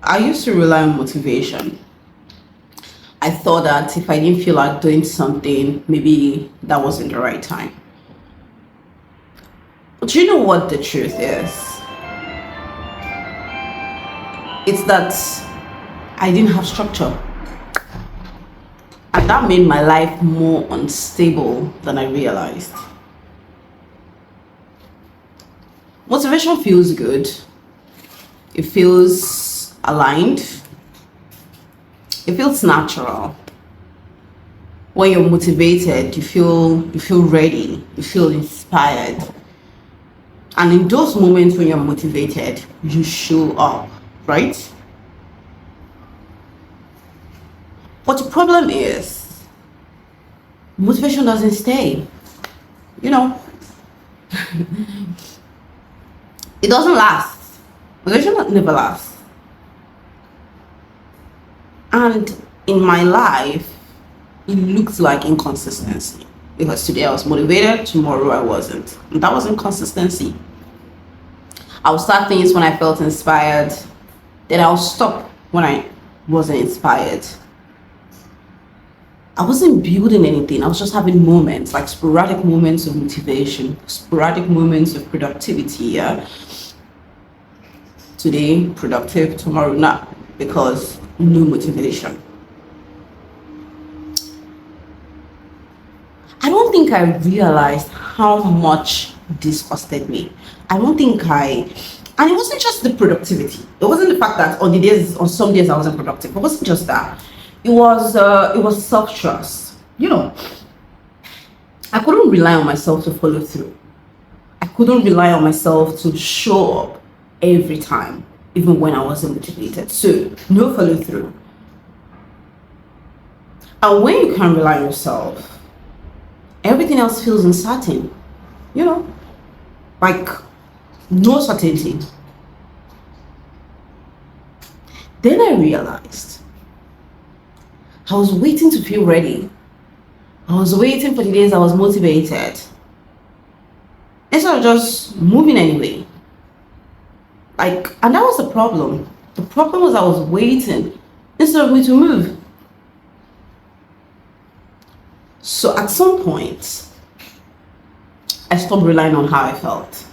I used to rely on motivation. I thought that if I didn't feel like doing something, maybe that wasn't the right time. But you know what the truth is? It's that I didn't have structure. And that made my life more unstable than I realized. Motivation feels good, it feels aligned, it feels natural. When you're motivated, you feel ready, you feel inspired. And in those moments when you're motivated, you show up, right? But the problem is motivation doesn't stay. You know, it doesn't last. Motivation never lasts. And in my life, it looks like inconsistency. Because today I was motivated, tomorrow I wasn't. And that was inconsistency. I would start things when I felt inspired, then I'll stop when I wasn't inspired. I wasn't building anything, I was just having moments, like sporadic moments of motivation, sporadic moments of productivity. Yeah. Today, productive, tomorrow, not, because no motivation. I don't think I realized how much this costed me. I don't think I, and it wasn't just the productivity. It wasn't the fact that on some days I wasn't productive. It wasn't just that. It was self-trust. I couldn't rely on myself to follow through. I couldn't rely on myself to show up every time, even when I wasn't motivated. So no follow through. And when you can't rely on yourself, everything else feels uncertain. Like no certainty. Then I realized I was waiting to feel ready. I was waiting for the days I was motivated. Instead of just moving anyway. And that was the problem. The problem was I was waiting instead of me to move. So at some point, I stopped relying on how I felt.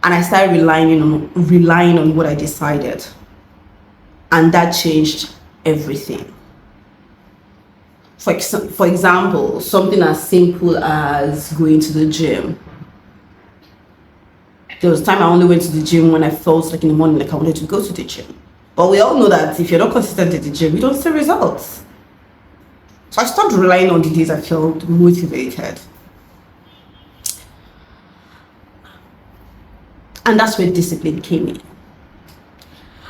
And I started relying on what I decided. And that changed everything. For example, something as simple as going to the gym. There was a time I only went to the gym when I felt like in the morning like I wanted to go to the gym. But we all know that if you're not consistent at the gym, you don't see results. So I stopped relying on the days I felt motivated. And that's where discipline came in.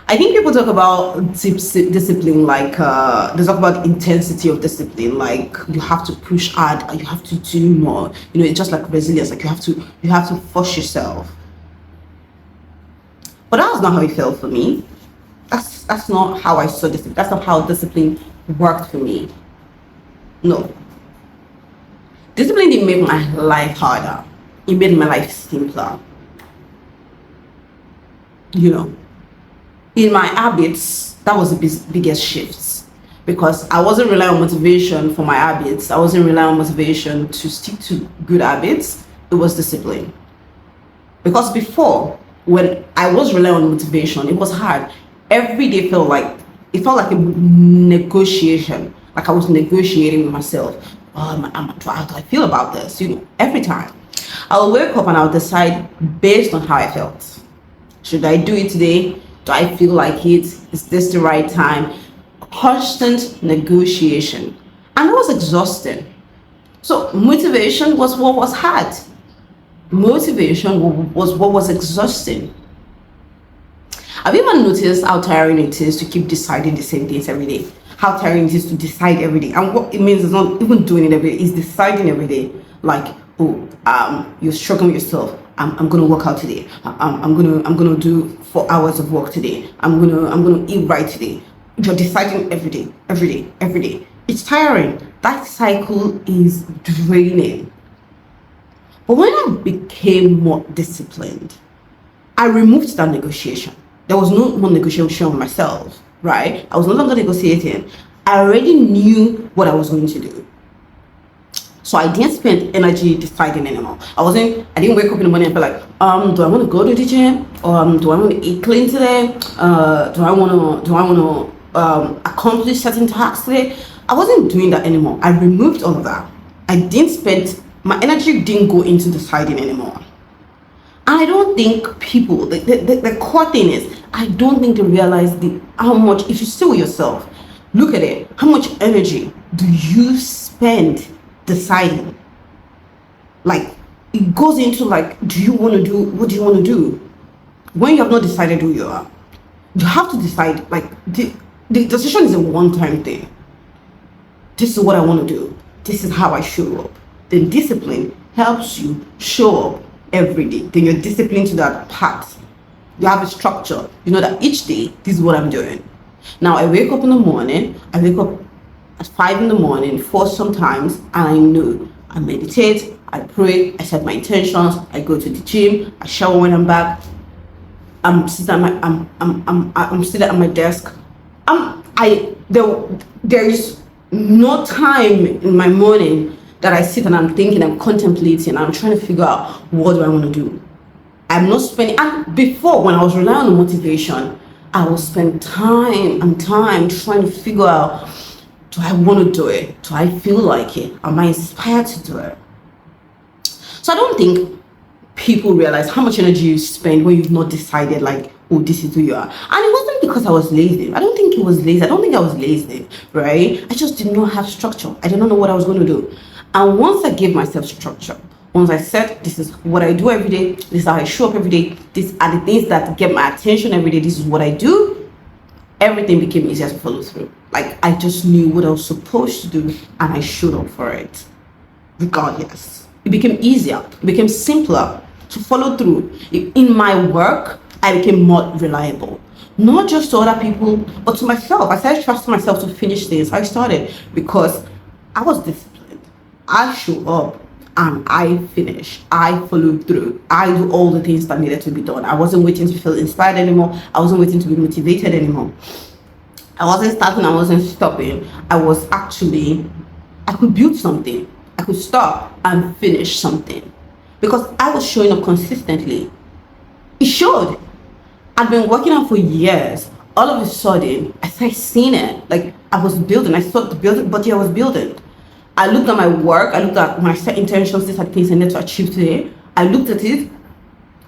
I think people talk about discipline like they talk about intensity of discipline, like you have to push hard and you have to do more. It's just like resilience, like you have to force yourself. But that was not how it felt for me. That's not how I saw discipline. That's not how discipline worked for me. No. Discipline didn't make my life harder. It made my life simpler. In my habits, that was the biggest shift, because I wasn't relying on motivation for my habits. I wasn't relying on motivation to stick to good habits. It was discipline. Because before, when I was relying on motivation, it was hard. Every day felt like a negotiation. Like I was negotiating with myself. How do I feel about this? Every time I'll wake up and I'll decide based on how I felt. Should I do it today? Do I feel like it? Is this the right time? Constant negotiation. And it was exhausting. So motivation was what was hard. Motivation was what was exhausting. Have you ever noticed how tiring it is to keep deciding the same things every day? How tiring it is to decide every day. And what it means is not even doing it every day, it's deciding every day. Like, you're struggling with yourself. I'm gonna work out today. I'm gonna do 4 hours of work today. I'm gonna eat right today. You're deciding every day. It's tiring. That cycle is draining. But when I became more disciplined, I removed that negotiation. There was no more negotiation with myself, right? I was no longer negotiating. I already knew what I was going to do. So I didn't spend energy deciding anymore. I didn't wake up in the morning and be like, do I want to go to the gym? Do I want to eat clean today? Do I want to accomplish certain tasks today? I wasn't doing that anymore. I removed all of that. My energy didn't go into deciding anymore. And I don't think people, the core thing is, I don't think they realize how much, if you stay with yourself, look at it, how much energy do you spend deciding? Like, it goes into like, what do you want to do? When you have not decided who you are, you have to decide, like, the decision is a one-time thing. This is what I want to do. This is how I show up. Then discipline helps you show up every day. Then you're disciplined to that path. You have a structure. You know that each day, this is what I'm doing. Now, I wake up in the morning. I wake up at 5 in the morning, 4 sometimes, and I know. I meditate, I pray, I set my intentions, I go to the gym, I shower when I'm back. I'm sitting at my desk. There is no time in my morning that I sit and I'm thinking, I'm contemplating, I'm trying to figure out what do I want to do. I'm not spending, and before, when I was relying on motivation, I will spend time trying to figure out, do I want to do it? Do I feel like it? Am I inspired to do it? So I don't think people realize how much energy you spend when you've not decided, like, oh, this is who you are. And it wasn't because I was lazy. I don't think it was lazy. I don't think I was lazy, right? I just did not have structure. I did not know what I was going to do. And once I gave myself structure, once I said, this is what I do every day, this is how I show up every day, these are the things that get my attention every day, this is what I do, everything became easier to follow through. Like, I just knew what I was supposed to do and I showed up for it. Regardless. It became easier. It became simpler to follow through. In my work, I became more reliable. Not just to other people, but to myself. I started trusting myself to finish things. I started because I was disciplined. I show up and I finish. I follow through. I do all the things that needed to be done. I wasn't waiting to feel inspired anymore. I wasn't waiting to be motivated anymore. I wasn't starting, I wasn't stopping. I could build something. I could start and finish something. Because I was showing up consistently. It showed. I'd been working out for years. All of a sudden, I started seeing it. Like, I was building. I thought the building, but yeah, I was building. I looked at my work. I looked at my set intentions, these are things I need to achieve today. I looked at it.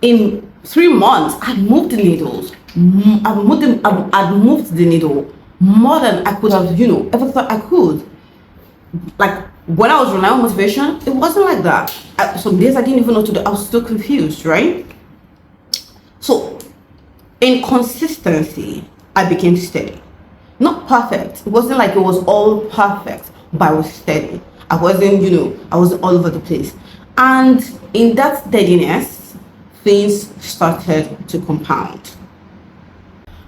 In 3 months, I moved the needles. I'd moved the needle more than I could have, ever thought I could. Like, when I was relying on motivation, it wasn't like that. Some days I didn't even know what to do. I was still confused, right? So, in consistency, I became steady. Not perfect. It wasn't like it was all perfect, but I was steady. I wasn't, I was all over the place. And in that steadiness, things started to compound.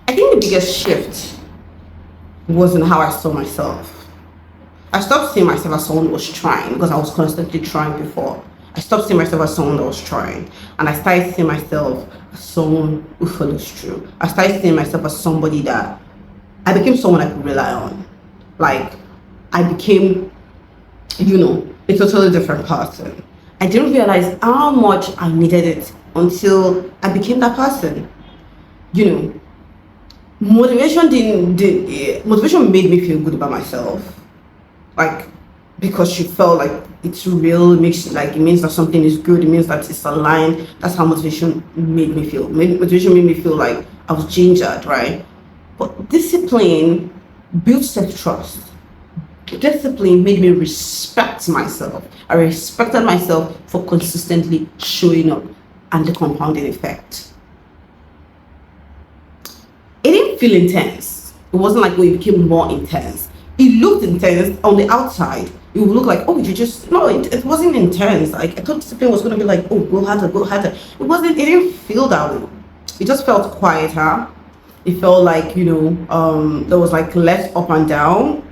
I think the biggest shift was in how I saw myself. I stopped seeing myself as someone who was trying, because I was constantly trying before. I stopped seeing myself as someone that was trying, and I started seeing myself as someone who follows through. I started seeing myself as somebody that I became someone I could rely on. Like, I became, a totally different person. I didn't realize how much I needed it until I became that person. Motivation made me feel good about myself. Like, because she felt like it's real, it means that something is good, it means that it's aligned. That's how motivation made me feel. Motivation made me feel like I was gingered, right? But discipline built self-trust. Discipline made me respect myself. I respected myself for consistently showing up, and the compounding effect. It didn't feel intense. It wasn't like we became more intense. It looked intense on the outside. It would look like, oh, it wasn't intense. Like, I thought discipline was going to be like, oh, go harder, go harder. It didn't feel that way. It just felt quieter. It felt like, there was like less up and down.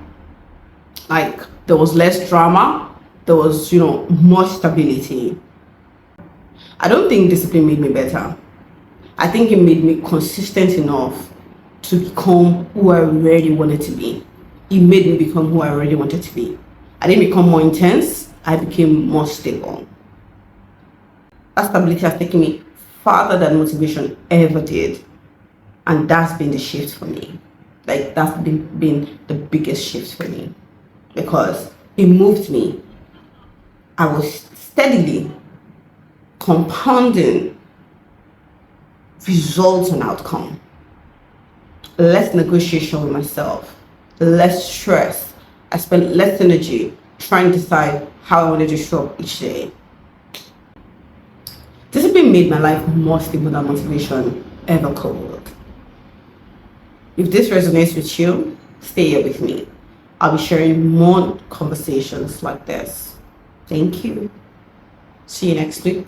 Like, there was less drama. There was, more stability. I don't think discipline made me better. I think it made me consistent enough to become who I really wanted to be. It made me become who I really wanted to be. I didn't become more intense, I became more stable. That stability has taken me farther than motivation ever did. And that's been the shift for me. Like, that's been the biggest shift for me. Because it moved me. I was steadily compounding results and outcome. Less negotiation with myself, less stress. I spent less energy trying to decide how I wanted to show up each day. Discipline made my life more stable than motivation ever could. If this resonates with you, stay here with me. I'll be sharing more conversations like this. Thank you. See you next week.